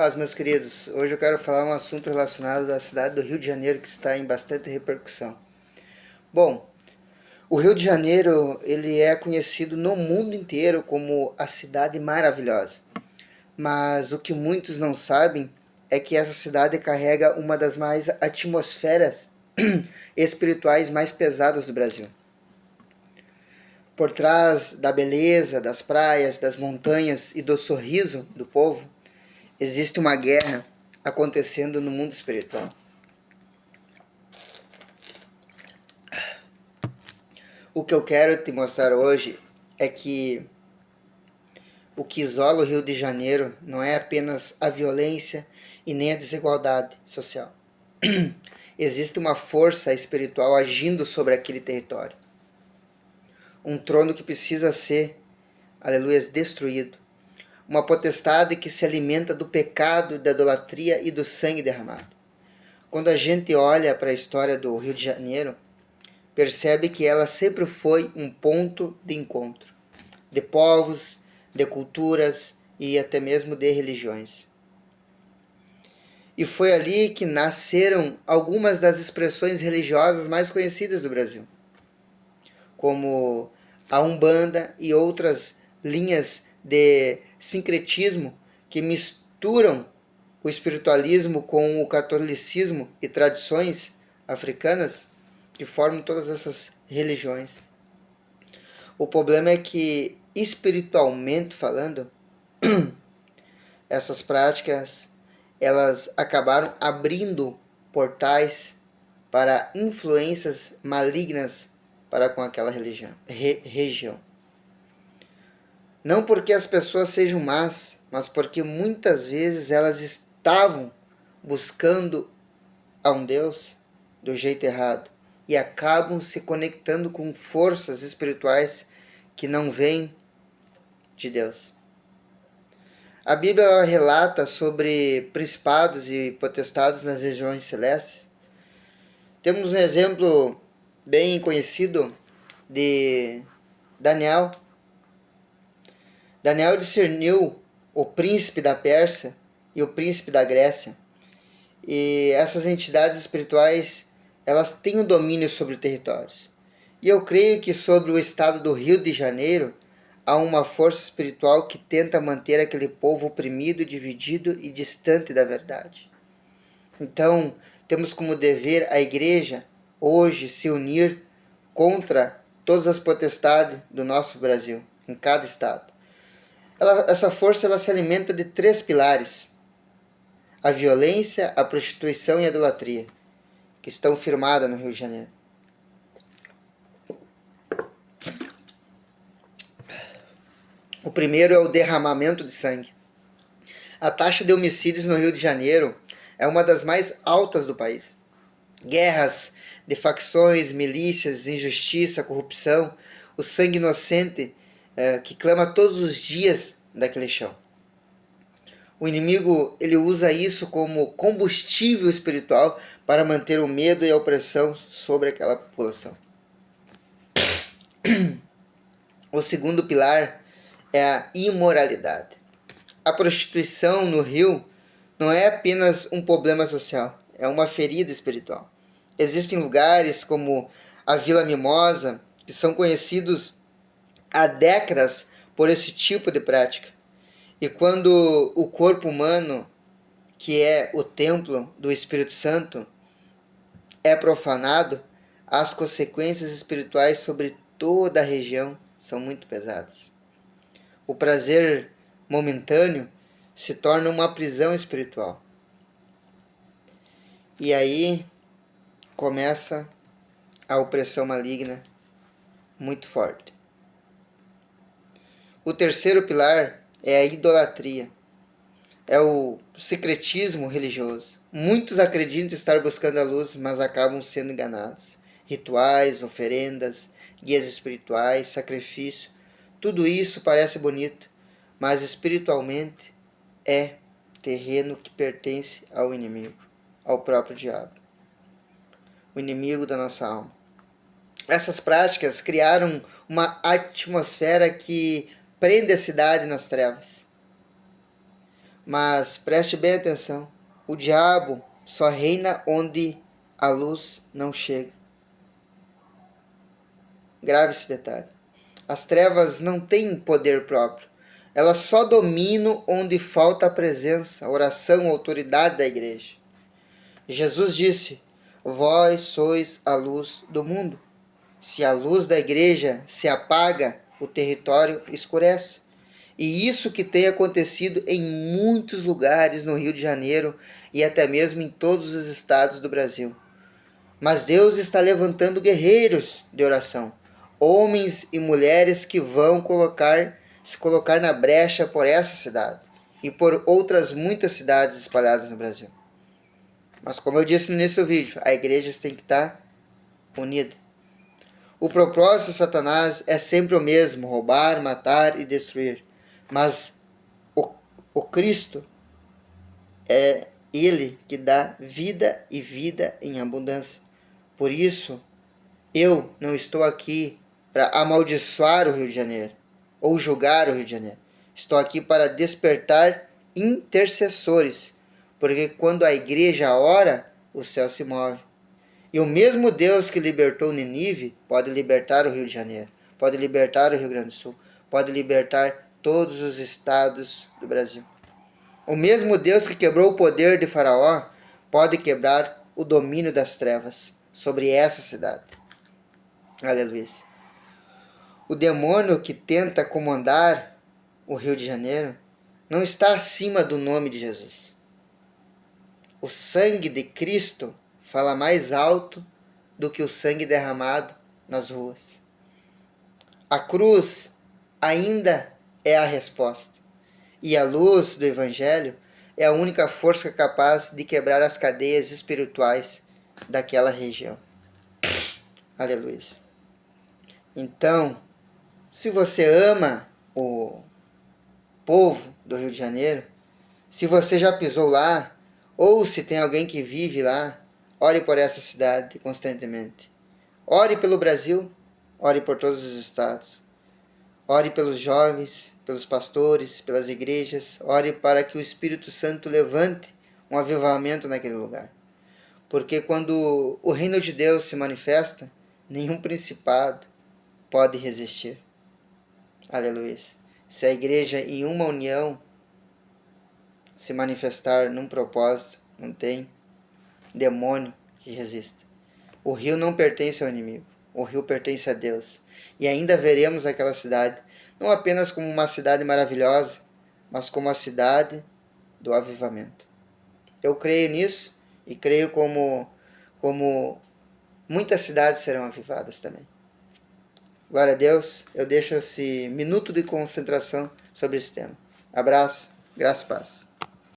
Paz, meus queridos. Hoje eu quero falar um assunto relacionado à cidade do Rio de Janeiro que está em bastante repercussão. Bom, o Rio de Janeiro ele é conhecido no mundo inteiro como a cidade maravilhosa. Mas o que muitos não sabem é que essa cidade carrega uma das mais atmosferas espirituais mais pesadas do Brasil. Por trás da beleza, das praias, das montanhas e do sorriso do povo, existe uma guerra acontecendo no mundo espiritual. O que eu quero te mostrar hoje é que o que isola o Rio de Janeiro não é apenas a violência e nem a desigualdade social. Existe uma força espiritual agindo sobre aquele território. Um trono que precisa ser, aleluia, destruído. Uma potestade que se alimenta do pecado, da idolatria e do sangue derramado. Quando a gente olha para a história do Rio de Janeiro, percebe que ela sempre foi um ponto de encontro de povos, de culturas e até mesmo de religiões. E foi ali que nasceram algumas das expressões religiosas mais conhecidas do Brasil, como a Umbanda e outras linhas de sincretismo que misturam o espiritualismo com o catolicismo e tradições africanas que formam todas essas religiões. O problema é que, espiritualmente falando, essas práticas elas acabaram abrindo portais para influências malignas para com aquela região. Não porque as pessoas sejam más, mas porque muitas vezes elas estavam buscando a um Deus do jeito errado e acabam se conectando com forças espirituais que não vêm de Deus. A Bíblia relata sobre principados e potestades nas regiões celestes. Temos um exemplo bem conhecido de Daniel. Daniel discerniu o príncipe da Pérsia e o príncipe da Grécia. E essas entidades espirituais, elas têm o domínio sobre territórios. E eu creio que sobre o estado do Rio de Janeiro, há uma força espiritual que tenta manter aquele povo oprimido, dividido e distante da verdade. Então, temos como dever a igreja hoje se unir contra todas as potestades do nosso Brasil, em cada estado. Essa força ela se alimenta de 3 pilares: a violência, a prostituição e a idolatria, que estão firmadas no Rio de Janeiro. O primeiro é o derramamento de sangue. A taxa de homicídios no Rio de Janeiro é uma das mais altas do país. Guerras de facções, milícias, injustiça, corrupção, o sangue inocente que clama todos os dias daquele chão. O inimigo ele usa isso como combustível espiritual para manter o medo e a opressão sobre aquela população. O segundo pilar é a imoralidade. A prostituição no Rio não é apenas um problema social, é uma ferida espiritual. Existem lugares como a Vila Mimosa que são conhecidos há décadas por esse tipo de prática. E quando o corpo humano, que é o templo do Espírito Santo, é profanado, as consequências espirituais sobre toda a região são muito pesadas. O prazer momentâneo se torna uma prisão espiritual. E aí começa a opressão maligna muito forte. O terceiro pilar é a idolatria. É o secretismo religioso. Muitos acreditam estar buscando a luz, mas acabam sendo enganados. Rituais, oferendas, guias espirituais, sacrifício, tudo isso parece bonito, mas espiritualmente é terreno que pertence ao inimigo, ao próprio diabo, o inimigo da nossa alma. Essas práticas criaram uma atmosfera que prende a cidade nas trevas. Mas preste bem atenção, o diabo só reina onde a luz não chega. Grave esse detalhe. As trevas não têm poder próprio. Elas só dominam onde falta a presença, a oração, a autoridade da igreja. Jesus disse: vós sois a luz do mundo. Se a luz da igreja se apaga, o território escurece. E isso que tem acontecido em muitos lugares no Rio de Janeiro e até mesmo em todos os estados do Brasil. Mas Deus está levantando guerreiros de oração, homens e mulheres que vão se colocar na brecha por essa cidade e por outras muitas cidades espalhadas no Brasil. Mas como eu disse no início do vídeo, a igreja tem que estar unida. O propósito de Satanás é sempre o mesmo: roubar, matar e destruir. Mas o Cristo é Ele que dá vida e vida em abundância. Por isso, eu não estou aqui para amaldiçoar o Rio de Janeiro ou julgar o Rio de Janeiro. Estou aqui para despertar intercessores, porque quando a igreja ora, o céu se move. E o mesmo Deus que libertou Nínive pode libertar o Rio de Janeiro, pode libertar o Rio Grande do Sul, pode libertar todos os estados do Brasil. O mesmo Deus que quebrou o poder de Faraó pode quebrar o domínio das trevas sobre essa cidade. Aleluia. O demônio que tenta comandar o Rio de Janeiro não está acima do nome de Jesus. O sangue de Cristo fala mais alto do que o sangue derramado nas ruas. A cruz ainda é a resposta. E a luz do Evangelho é a única força capaz de quebrar as cadeias espirituais daquela região. Aleluia. Então, se você ama o povo do Rio de Janeiro, se você já pisou lá, ou se tem alguém que vive lá, ore por essa cidade constantemente. Ore pelo Brasil, ore por todos os estados. Ore pelos jovens, pelos pastores, pelas igrejas. Ore para que o Espírito Santo levante um avivamento naquele lugar. Porque quando o reino de Deus se manifesta, nenhum principado pode resistir. Aleluia. Se a igreja em uma união se manifestar num propósito, não tem demônio que resista. O rio não pertence ao inimigo. O rio pertence a Deus. E ainda veremos aquela cidade, não apenas como uma cidade maravilhosa, mas como a cidade do avivamento. Eu creio nisso e creio como muitas cidades serão avivadas também. Glória a Deus, eu deixo esse minuto de concentração sobre esse tema. Abraço, graça e paz.